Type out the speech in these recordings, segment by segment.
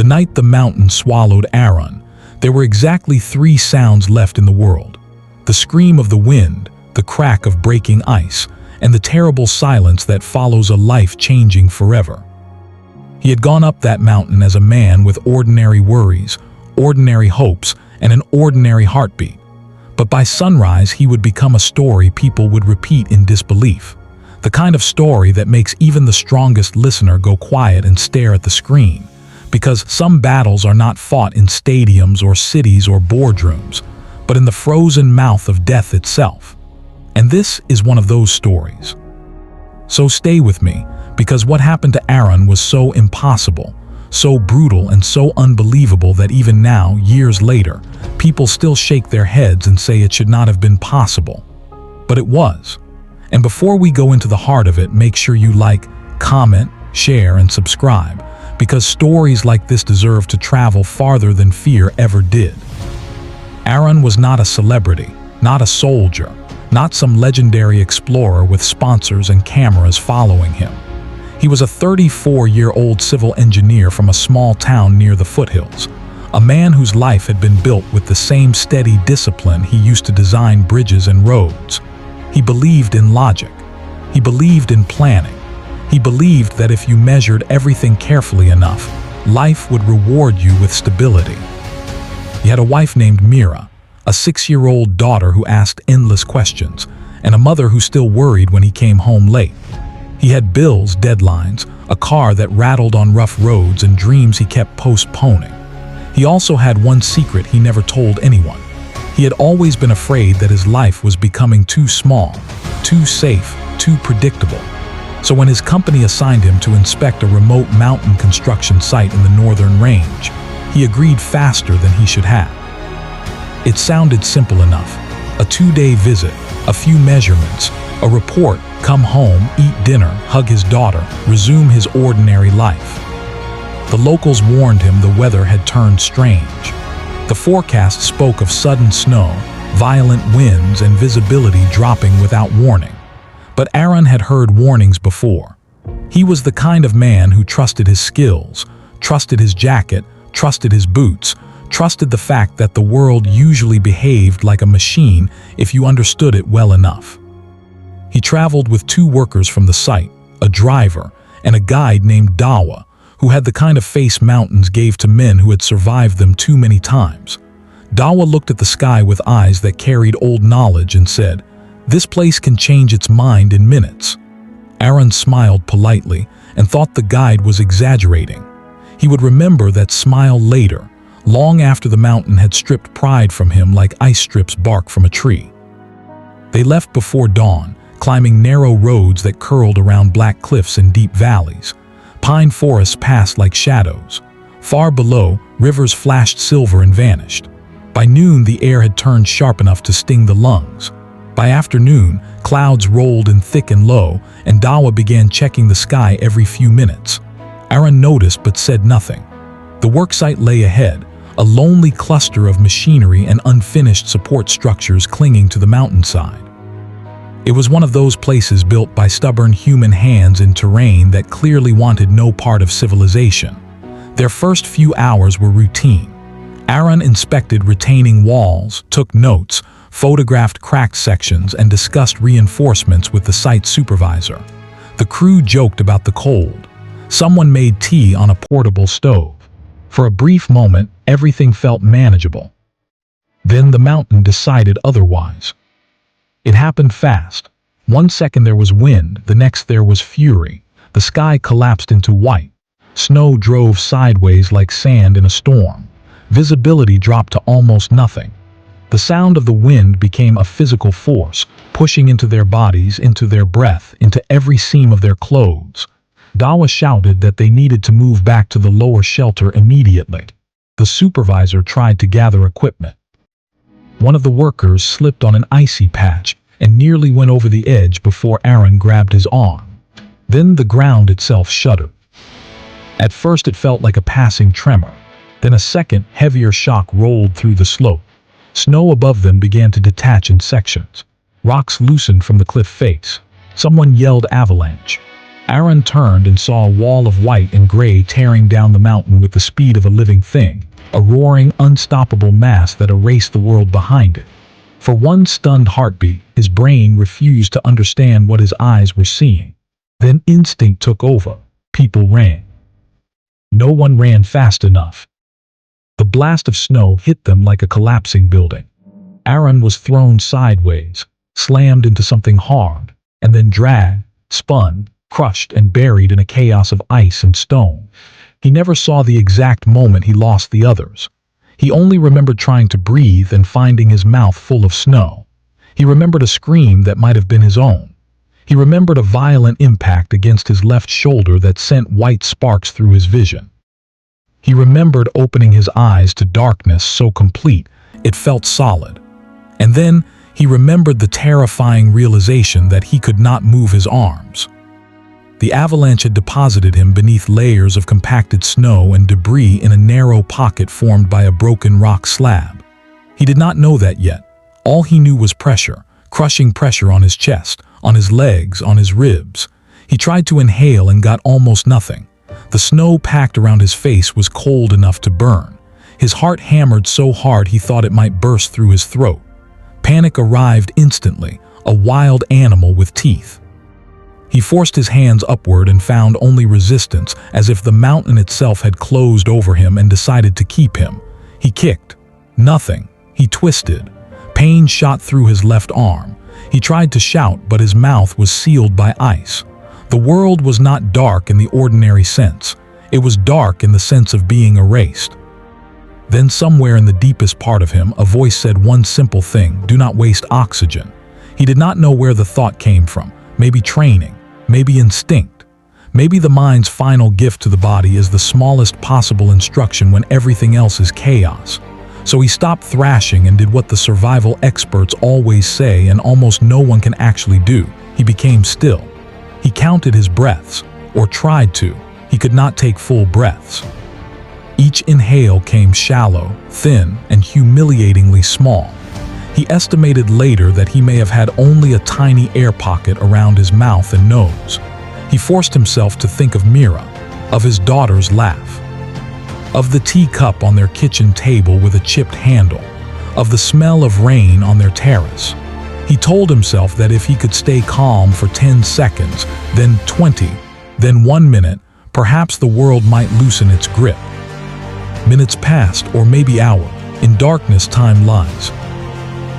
night the mountain swallowed Arun, there were exactly 3 sounds left in the world: the scream of the wind, the crack of breaking ice, and the terrible silence that follows a life changing forever. He had gone up that mountain as a man with ordinary worries, ordinary hopes, and an ordinary heartbeat. But by sunrise he would become a story people would repeat in disbelief. The kind of story that makes even the strongest listener go quiet and stare at the screen. Because some battles are not fought in stadiums or cities or boardrooms, but in the frozen mouth of death itself. And this is one of those stories. So stay with me, because what happened to Arun was so impossible, so brutal and so unbelievable that even now, years later, people still shake their heads and say it should not have been possible. But it was. And before we go into the heart of it, make sure you like, comment, share, and subscribe, because stories like this deserve to travel farther than fear ever did. Arun was not a celebrity, not a soldier, not some legendary explorer with sponsors and cameras following him. He was a 34-year-old civil engineer from a small town near the foothills, a man whose life had been built with the same steady discipline he used to design bridges and roads. He believed in logic. He believed in planning. He believed that if you measured everything carefully enough, life would reward you with stability. He had a wife named Mira, a 6-year-old daughter who asked endless questions, and a mother who still worried when he came home late. He had bills, deadlines, a car that rattled on rough roads, and dreams he kept postponing. He also had one secret he never told anyone. He had always been afraid that his life was becoming too small, too safe, too predictable. So when his company assigned him to inspect a remote mountain construction site in the northern range, he agreed faster than he should have. It sounded simple enough: a 2-day visit, a few measurements, a report, come home, eat dinner, hug his daughter, resume his ordinary life. The locals warned him the weather had turned strange. The forecast spoke of sudden snow, violent winds, and visibility dropping without warning. But Arun had heard warnings before. He was the kind of man who trusted his skills, trusted his jacket, trusted his boots, trusted the fact that the world usually behaved like a machine if you understood it well enough. He traveled with 2 workers from the site, a driver, and a guide named Dawa, who had the kind of face mountains gave to men who had survived them too many times. Dawa looked at the sky with eyes that carried old knowledge and said, "This place can change its mind in minutes." Arun smiled politely and thought the guide was exaggerating. He would remember that smile later, long after the mountain had stripped pride from him like ice strips bark from a tree. They left before dawn, climbing narrow roads that curled around black cliffs and deep valleys. Pine forests passed like shadows. Far below, rivers flashed silver and vanished. By noon, the air had turned sharp enough to sting the lungs. By afternoon, clouds rolled in thick and low, and Dawa began checking the sky every few minutes. Arun noticed but said nothing. The worksite lay ahead, a lonely cluster of machinery and unfinished support structures clinging to the mountainside. It was one of those places built by stubborn human hands in terrain that clearly wanted no part of civilization. Their first few hours were routine. Arun inspected retaining walls, took notes, photographed cracked sections, and discussed reinforcements with the site supervisor. The crew joked about the cold. Someone made tea on a portable stove. For a brief moment, everything felt manageable. Then the mountain decided otherwise. It happened fast. One second there was wind, the next there was fury. The sky collapsed into white. Snow drove sideways like sand in a storm. Visibility dropped to almost nothing. The sound of the wind became a physical force, pushing into their bodies, into their breath, into every seam of their clothes. Dawa shouted that they needed to move back to the lower shelter immediately. The supervisor tried to gather equipment. One of the workers slipped on an icy patch and nearly went over the edge before Arun grabbed his arm. Then the ground itself shuddered. At first it felt like a passing tremor. Then a second, heavier shock rolled through the slope. Snow above them began to detach in sections. Rocks loosened from the cliff face. Someone yelled avalanche. Arun turned and saw a wall of white and gray tearing down the mountain with the speed of a living thing, a roaring, unstoppable mass that erased the world behind it. For one stunned heartbeat, his brain refused to understand what his eyes were seeing. Then instinct took over. People ran. No one ran fast enough. The blast of snow hit them like a collapsing building. Arun was thrown sideways, slammed into something hard, and then dragged, spun, crushed and buried in a chaos of ice and stone. He never saw the exact moment he lost the others. He only remembered trying to breathe and finding his mouth full of snow. He remembered a scream that might have been his own. He remembered a violent impact against his left shoulder that sent white sparks through his vision. He remembered opening his eyes to darkness so complete it felt solid. And then he remembered the terrifying realization that he could not move his arms. The avalanche had deposited him beneath layers of compacted snow and debris in a narrow pocket formed by a broken rock slab. He did not know that yet. All he knew was pressure, crushing pressure on his chest, on his legs, on his ribs. He tried to inhale and got almost nothing. The snow packed around his face was cold enough to burn. His heart hammered so hard he thought it might burst through his throat. Panic arrived instantly, a wild animal with teeth. He forced his hands upward and found only resistance, as if the mountain itself had closed over him and decided to keep him. He kicked. Nothing. He twisted. Pain shot through his left arm. He tried to shout, but his mouth was sealed by ice. The world was not dark in the ordinary sense. It was dark in the sense of being erased. Then somewhere in the deepest part of him, a voice said one simple thing: do not waste oxygen. He did not know where the thought came from. Maybe training, maybe instinct. Maybe the mind's final gift to the body is the smallest possible instruction when everything else is chaos. So he stopped thrashing and did what the survival experts always say and almost no one can actually do. He became still. He counted his breaths, or tried to. He could not take full breaths. Each inhale came shallow, thin, and humiliatingly small. He estimated later that he may have had only a tiny air pocket around his mouth and nose. He forced himself to think of Mira, of his daughter's laugh, of the teacup on their kitchen table with a chipped handle, of the smell of rain on their terrace. He told himself that if he could stay calm for 10 seconds, then 20, then 1 minute, perhaps the world might loosen its grip. Minutes passed, or maybe hours. In darkness, time lies.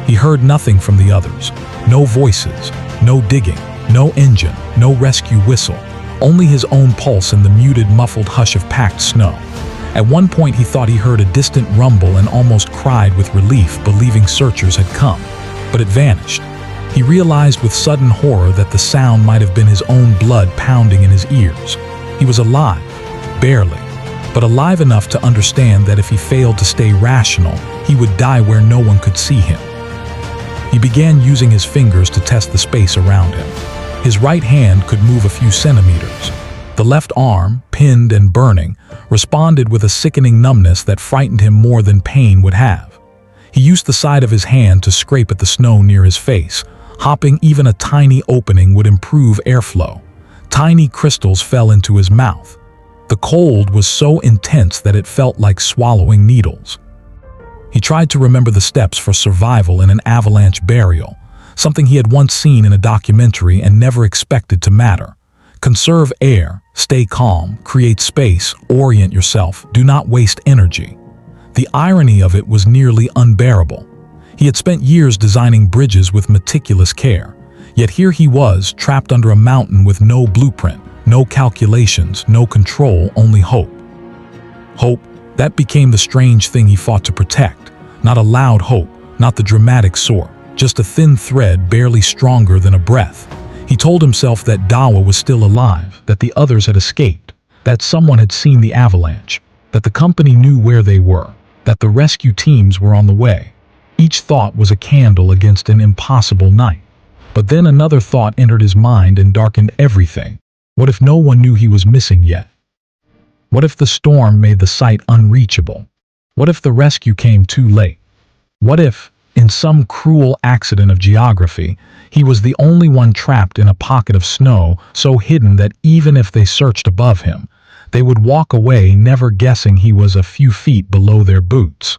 He heard nothing from the others. No voices, no digging, no engine, no rescue whistle. Only his own pulse and the muted, muffled hush of packed snow. At one point he thought he heard a distant rumble and almost cried with relief, believing searchers had come. But it vanished. He realized with sudden horror that the sound might have been his own blood pounding in his ears. He was alive, barely, but alive enough to understand that if he failed to stay rational, he would die where no one could see him. He began using his fingers to test the space around him. His right hand could move a few centimeters. The left arm, pinned and burning, responded with a sickening numbness that frightened him more than pain would have. He used the side of his hand to scrape at the snow near his face. Hopping even a tiny opening would improve airflow. Tiny crystals fell into his mouth. The cold was so intense that it felt like swallowing needles. He tried to remember the steps for survival in an avalanche burial, something he had once seen in a documentary and never expected to matter. Conserve air, stay calm, create space, orient yourself, do not waste energy. The irony of it was nearly unbearable. He had spent years designing bridges with meticulous care, yet here he was, trapped under a mountain with no blueprint, no calculations, no control, only hope. Hope, that became the strange thing he fought to protect. Not a loud hope, not the dramatic sort, just a thin thread barely stronger than a breath. He told himself that Dawa was still alive, that the others had escaped, that someone had seen the avalanche, that the company knew where they were, that the rescue teams were on the way. Each thought was a candle against an impossible night. But then another thought entered his mind and darkened everything. What if no one knew he was missing yet? What if the storm made the site unreachable? What if the rescue came too late? What if, In some cruel accident of geography, he was the only one trapped in a pocket of snow so hidden that even if they searched above him, they would walk away never guessing he was a few feet below their boots.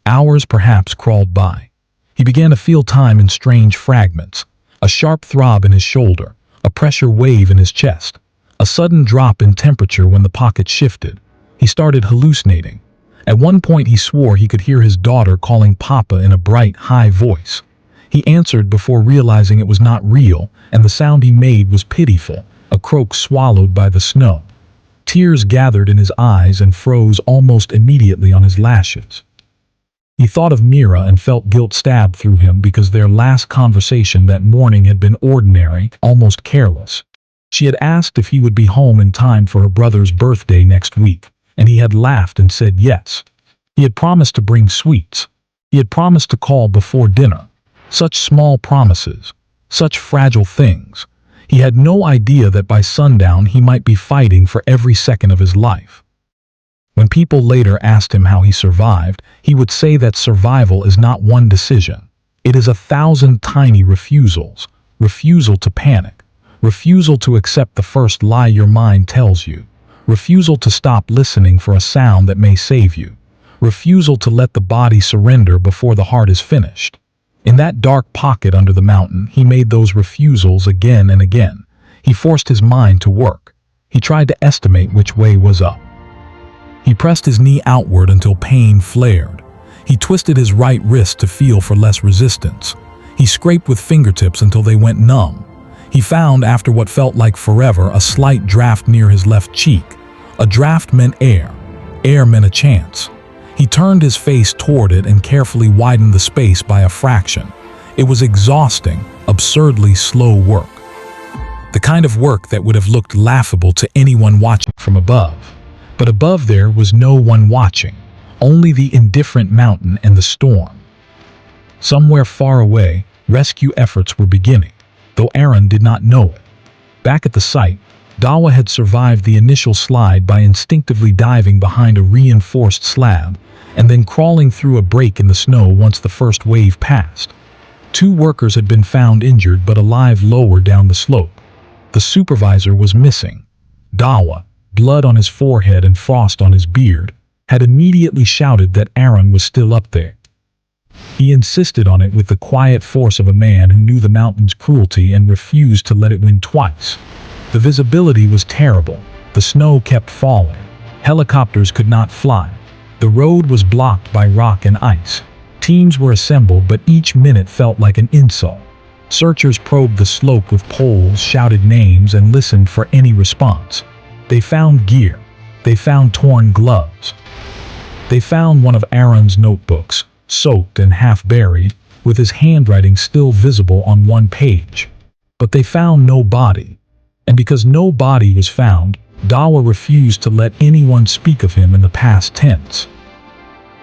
Hours perhaps crawled by. He began to feel time in strange fragments, a sharp throb in his shoulder, a pressure wave in his chest, a sudden drop in temperature when the pocket shifted. He started hallucinating. At one point he swore he could hear his daughter calling Papa in a bright, high voice. He answered before realizing it was not real, and the sound he made was pitiful, a croak swallowed by the snow. Tears gathered in his eyes and froze almost immediately on his lashes. He thought of Mira and felt guilt stab through him because their last conversation that morning had been ordinary, almost careless. She had asked if he would be home in time for her brother's birthday next week, and he had laughed and said yes. He had promised to bring sweets. He had promised to call before dinner. Such small promises, such fragile things. He had no idea that by sundown he might be fighting for every second of his life. When people later asked him how he survived, he would say that survival is not one decision. It is 1,000 tiny refusals. Refusal to panic. Refusal to accept the first lie your mind tells you. Refusal to stop listening for a sound that may save you. Refusal to let the body surrender before the heart is finished. In that dark pocket under the mountain, he made those refusals again and again. He forced his mind to work. He tried to estimate which way was up. He pressed his knee outward until pain flared. He twisted his right wrist to feel for less resistance. He scraped with fingertips until they went numb. He found, after what felt like forever, a slight draft near his left cheek. A draft meant air. Air meant a chance. He turned his face toward it and carefully widened the space by a fraction. It was exhausting, absurdly slow work. The kind of work that would have looked laughable to anyone watching from above. But above there was no one watching, only the indifferent mountain and the storm. Somewhere far away, rescue efforts were beginning, though Arun did not know it. Back at the site, Dawa had survived the initial slide by instinctively diving behind a reinforced slab and then crawling through a break in the snow once the first wave passed. 2 workers had been found injured but alive lower down the slope. The supervisor was missing. Dawa, blood on his forehead and frost on his beard, had immediately shouted that Arun was still up there. He insisted on it with the quiet force of a man who knew the mountain's cruelty and refused to let it win twice. The visibility was terrible. The snow kept falling. Helicopters could not fly. The road was blocked by rock and ice. Teams were assembled, but each minute felt like an insult. Searchers probed the slope with poles, shouted names, and listened for any response. They found gear. They found torn gloves. They found one of Arun's notebooks, soaked and half-buried, with his handwriting still visible on one page. But they found no body. And because no body was found, Dawa refused to let anyone speak of him in the past tense.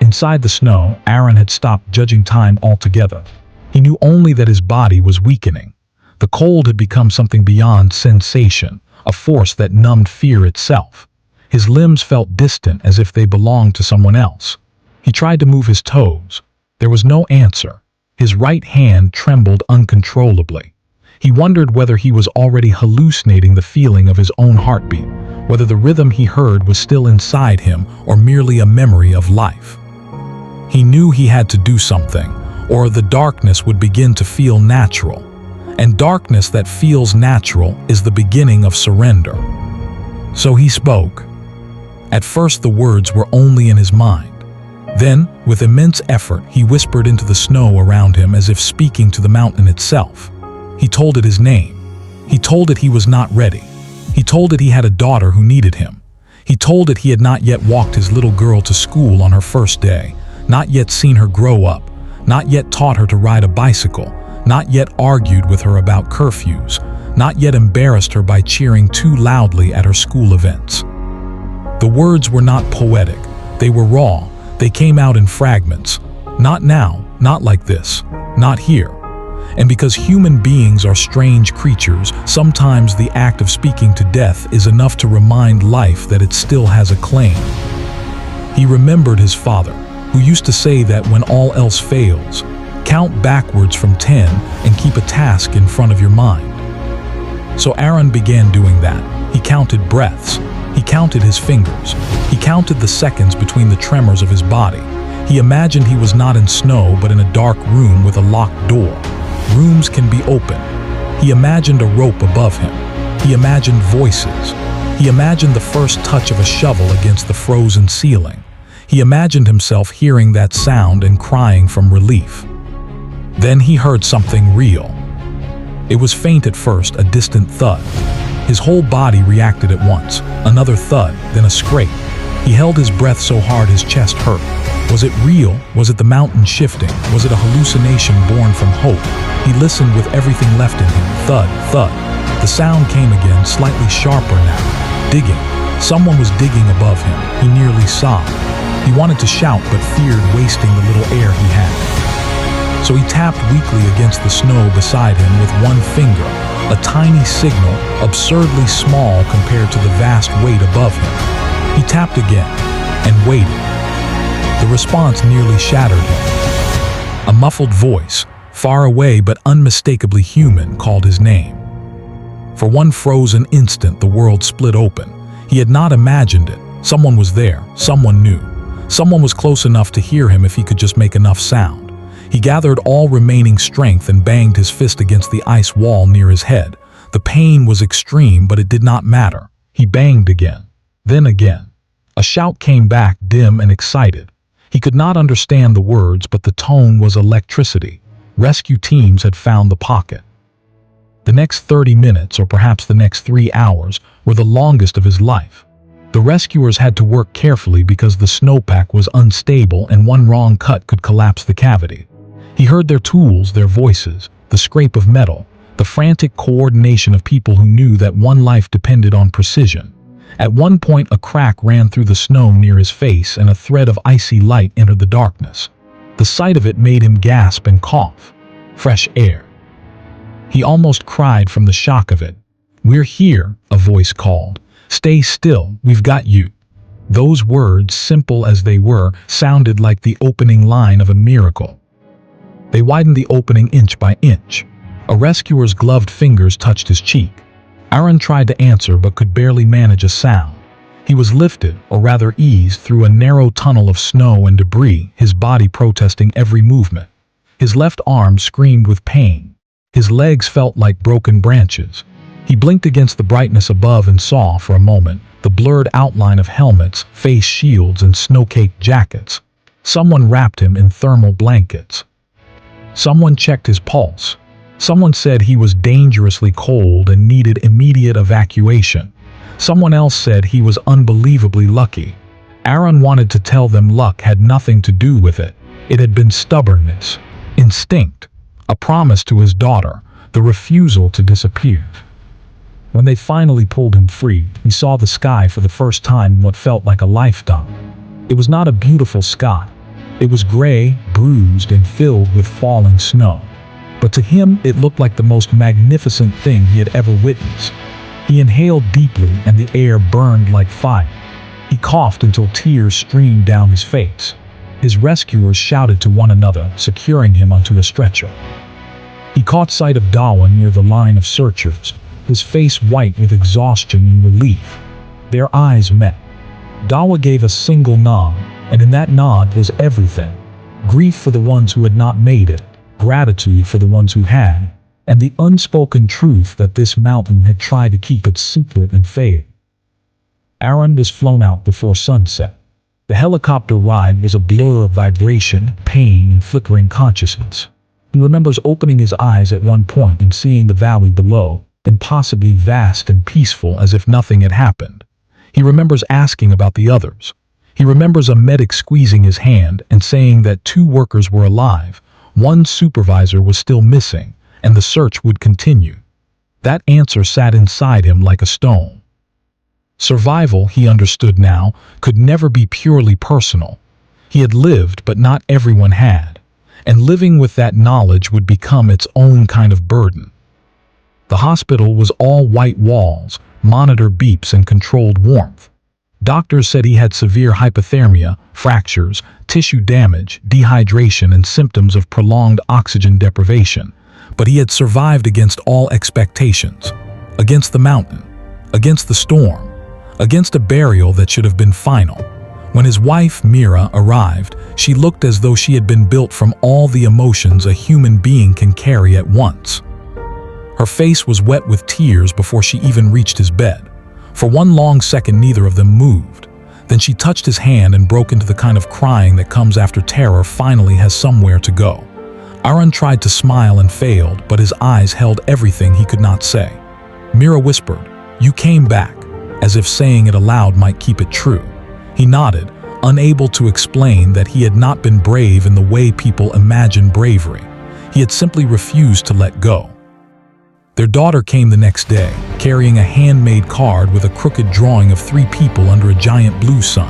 Inside the snow, Arun had stopped judging time altogether. He knew only that his body was weakening. The cold had become something beyond sensation, a force that numbed fear itself. His limbs felt distant, as if they belonged to someone else. He tried to move his toes. There was no answer. His right hand trembled uncontrollably. He wondered whether he was already hallucinating the feeling of his own heartbeat, whether the rhythm he heard was still inside him or merely a memory of life. He knew he had to do something, or the darkness would begin to feel natural. And darkness that feels natural is the beginning of surrender. So he spoke. At first the words were only in his mind. Then, with immense effort, he whispered into the snow around him as if speaking to the mountain itself. He told it his name. He told it he was not ready. He told it he had a daughter who needed him. He told it he had not yet walked his little girl to school on her first day, not yet seen her grow up, not yet taught her to ride a bicycle, not yet argued with her about curfews, not yet embarrassed her by cheering too loudly at her school events. The words were not poetic. They were raw. They came out in fragments. Not now, not like this, not here. And because human beings are strange creatures, sometimes the act of speaking to death is enough to remind life that it still has a claim. He remembered his father. who used to say that when all else fails, count backwards from 10 and keep a task in front of your mind. So Arun began doing that. He counted breaths. He counted his fingers. He counted the seconds between the tremors of his body. He imagined he was not in snow but in a dark room with a locked door. Rooms can be open. He imagined a rope above him. He imagined voices. He imagined the first touch of a shovel against the frozen ceiling. He imagined himself hearing that sound and crying from relief. Then he heard something real. It was faint at first, a distant thud. His whole body reacted at once. Another thud, then a scrape. He held his breath so hard his chest hurt. Was it real? Was it the mountain shifting? Was it a hallucination born from hope? He listened with everything left in him. Thud, thud. The sound came again, slightly sharper now. Digging. Someone was digging above him. He nearly sobbed. He wanted to shout but feared wasting the little air he had. So he tapped weakly against the snow beside him with one finger, a tiny signal, absurdly small compared to the vast weight above him. He tapped again and waited. The response nearly shattered him. A muffled voice, far away but unmistakably human, called his name. For one frozen instant, the world split open. He had not imagined it. Someone was there. Someone knew. Someone was close enough to hear him if he could just make enough sound. He gathered all remaining strength and banged his fist against the ice wall near his head. The pain was extreme, but it did not matter. He banged again. Then again. A shout came back, dim and excited. He could not understand the words, but the tone was electricity. Rescue teams had found the pocket. The next 30 minutes, or perhaps the next 3 hours, were the longest of his life. The rescuers had to work carefully because the snowpack was unstable and one wrong cut could collapse the cavity. He heard their tools, their voices, the scrape of metal, the frantic coordination of people who knew that one life depended on precision. At one point, a crack ran through the snow near his face and a thread of icy light entered the darkness. The sight of it made him gasp and cough. Fresh air. He almost cried from the shock of it. "We're here," a voice called. "Stay still, we've got you." Those words, simple as they were, sounded like the opening line of a miracle. They widened the opening inch by inch. A rescuer's gloved fingers touched his cheek. Arun tried to answer but could barely manage a sound. He was lifted, or rather eased, through a narrow tunnel of snow and debris, his body protesting every movement. His left arm screamed with pain. His legs felt like broken branches. He blinked against the brightness above and saw, for a moment, the blurred outline of helmets, face shields, and snow-caked jackets. Someone wrapped him in thermal blankets. Someone checked his pulse. Someone said he was dangerously cold and needed immediate evacuation. Someone else said he was unbelievably lucky. Arun wanted to tell them luck had nothing to do with it. It had been stubbornness, instinct, a promise to his daughter, the refusal to disappear. When they finally pulled him free, he saw the sky for the first time in what felt like a lifetime. It was not a beautiful sky. It was gray, bruised, and filled with falling snow. But to him, it looked like the most magnificent thing he had ever witnessed. He inhaled deeply, and the air burned like fire. He coughed until tears streamed down his face. His rescuers shouted to one another, securing him onto a stretcher. He caught sight of Dawa near the line of searchers, his face white with exhaustion and relief. Their eyes met. Dawa gave a single nod, and in that nod was everything. Grief for the ones who had not made it, gratitude for the ones who had, and the unspoken truth that this mountain had tried to keep its secret and failed. Arun was flown out before sunset. The helicopter ride was a blur of vibration, pain, and flickering consciousness. He remembers opening his eyes at one point and seeing the valley below, impossibly vast and peaceful as if nothing had happened. He remembers asking about the others. He remembers a medic squeezing his hand and saying that 2 workers were alive, 1 supervisor was still missing, and the search would continue. That answer sat inside him like a stone. Survival, he understood now, could never be purely personal. He had lived, but not everyone had, and living with that knowledge would become its own kind of burden. The hospital was all white walls, monitor beeps, and controlled warmth. Doctors said he had severe hypothermia, fractures, tissue damage, dehydration, and symptoms of prolonged oxygen deprivation. But he had survived against all expectations. Against the mountain, against the storm, against a burial that should have been final. When his wife, Mira, arrived, she looked as though she had been built from all the emotions a human being can carry at once. Her face was wet with tears before she even reached his bed. For one long second, neither of them moved. Then she touched his hand and broke into the kind of crying that comes after terror finally has somewhere to go. Arun tried to smile and failed, but his eyes held everything he could not say. Mira whispered, "You came back," as if saying it aloud might keep it true. He nodded, unable to explain that he had not been brave in the way people imagine bravery. He had simply refused to let go. Their daughter came the next day, carrying a handmade card with a crooked drawing of 3 people under a giant blue sun.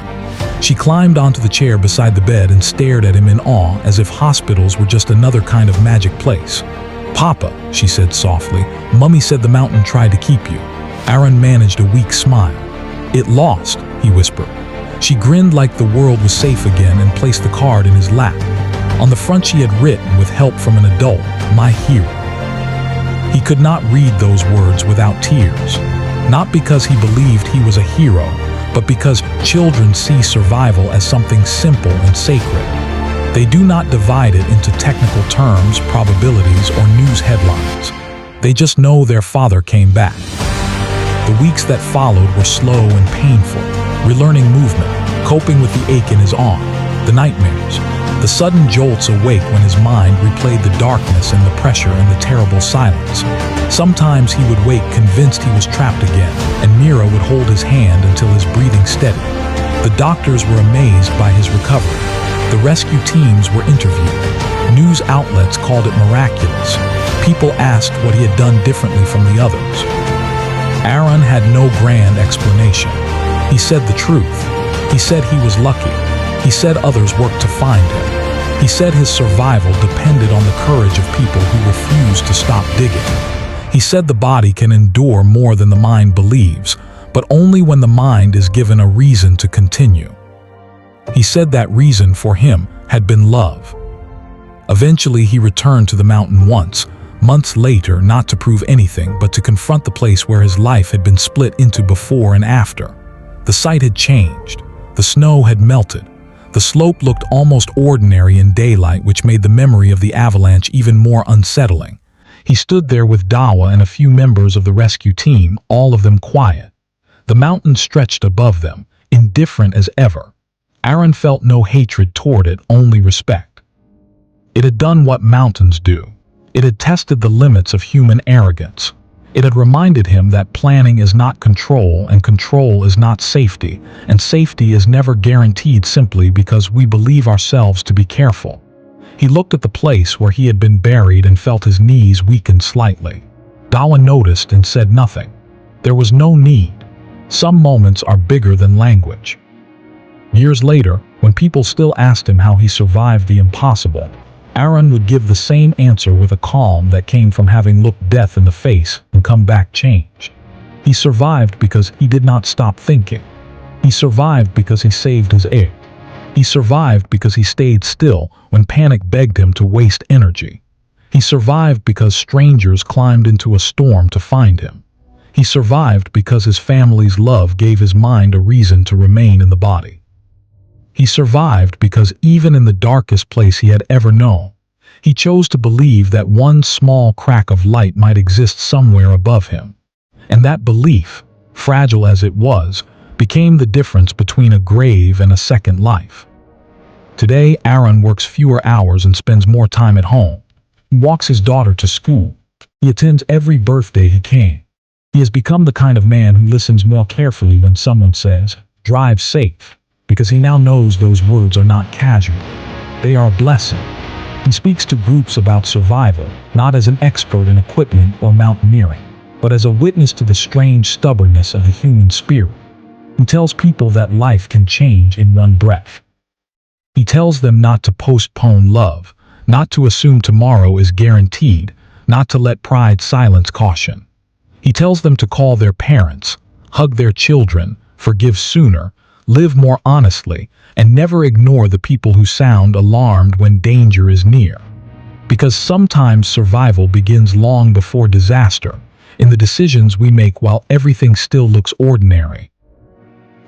She climbed onto the chair beside the bed and stared at him in awe, as if hospitals were just another kind of magic place. "Papa," she said softly, "Mummy said the mountain tried to keep you." Arun managed a weak smile. "It lost," he whispered. She grinned like the world was safe again and placed the card in his lap. On the front she had written, with help from an adult, "My hero." He could not read those words without tears. Not because he believed he was a hero, but because children see survival as something simple and sacred. They do not divide it into technical terms, probabilities, or news headlines. They just know their father came back. The weeks that followed were slow and painful, relearning movement, coping with the ache in his arm, the nightmares, the sudden jolts awake when his mind replayed the darkness and the pressure and the terrible silence. Sometimes he would wake convinced he was trapped again, and Mira would hold his hand until his breathing steadied. The doctors were amazed by his recovery. The rescue teams were interviewed. News outlets called it miraculous. People asked what he had done differently from the others. Arun had no grand explanation. He said the truth. He said he was lucky. He said others worked to find him. He said his survival depended on the courage of people who refused to stop digging. He said the body can endure more than the mind believes, but only when the mind is given a reason to continue. He said that reason for him had been love. Eventually he returned to the mountain once, months later, not to prove anything, but to confront the place where his life had been split into before and after. The site had changed. The snow had melted. The slope looked almost ordinary in daylight, which made the memory of the avalanche even more unsettling. He stood there with Dawa and a few members of the rescue team, all of them quiet. The mountain stretched above them, indifferent as ever. Arun felt no hatred toward it, only respect. It had done what mountains do. It had tested the limits of human arrogance. It had reminded him that planning is not control, and control is not safety, and safety is never guaranteed simply because we believe ourselves to be careful. He looked at the place where he had been buried and felt his knees weaken slightly. Dawa noticed and said nothing. There was no need. Some moments are bigger than language. Years later, when people still asked him how he survived the impossible, Arun would give the same answer with a calm that came from having looked death in the face and come back changed. He survived because he did not stop thinking. He survived because he saved his egg. He survived because he stayed still when panic begged him to waste energy. He survived because strangers climbed into a storm to find him. He survived because his family's love gave his mind a reason to remain in the body. He survived because even in the darkest place he had ever known, he chose to believe that one small crack of light might exist somewhere above him. And that belief, fragile as it was, became the difference between a grave and a second life. Today, Arun works fewer hours and spends more time at home. He walks his daughter to school. He attends every birthday he can. He has become the kind of man who listens more carefully when someone says, "Drive safe," because he now knows those words are not casual. They are a blessing. He speaks to groups about survival, not as an expert in equipment or mountaineering, but as a witness to the strange stubbornness of the human spirit. He tells people that life can change in one breath. He tells them not to postpone love, not to assume tomorrow is guaranteed, not to let pride silence caution. He tells them to call their parents, hug their children, forgive sooner, live more honestly, and never ignore the people who sound alarmed when danger is near. Because sometimes survival begins long before disaster, in the decisions we make while everything still looks ordinary.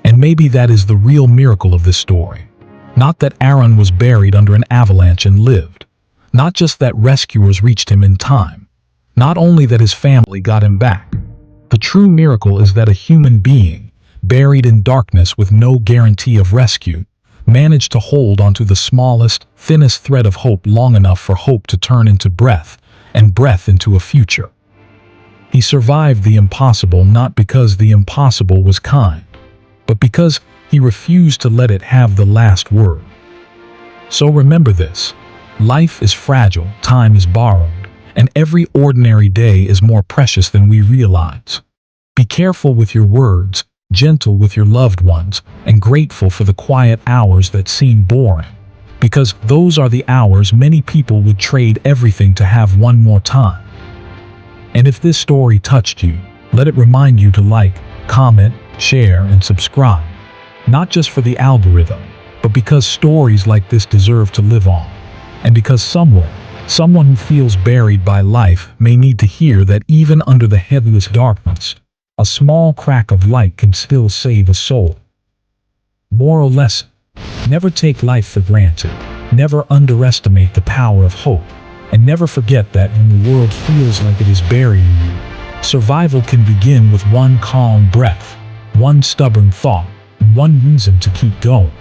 And maybe that is the real miracle of this story. Not that Arun was buried under an avalanche and lived. Not just that rescuers reached him in time. Not only that his family got him back. The true miracle is that a human being, buried in darkness with no guarantee of rescue, managed to hold onto the smallest, thinnest thread of hope long enough for hope to turn into breath, and breath into a future. He survived the impossible not because the impossible was kind, but because he refused to let it have the last word. So remember this: life is fragile, time is borrowed, and every ordinary day is more precious than we realize. Be careful with your words, gentle with your loved ones, and grateful for the quiet hours that seem boring, because those are the hours many people would trade everything to have one more time. And if this story touched you, let it remind you to like, comment, share, and subscribe. Not just for the algorithm, but because stories like this deserve to live on. And because someone who feels buried by life may need to hear that even under the heaviest darkness, a small crack of light can still save a soul. Moral lesson: never take life for granted. Never underestimate the power of hope. And never forget that when the world feels like it is burying you, survival can begin with one calm breath, one stubborn thought, and one reason to keep going.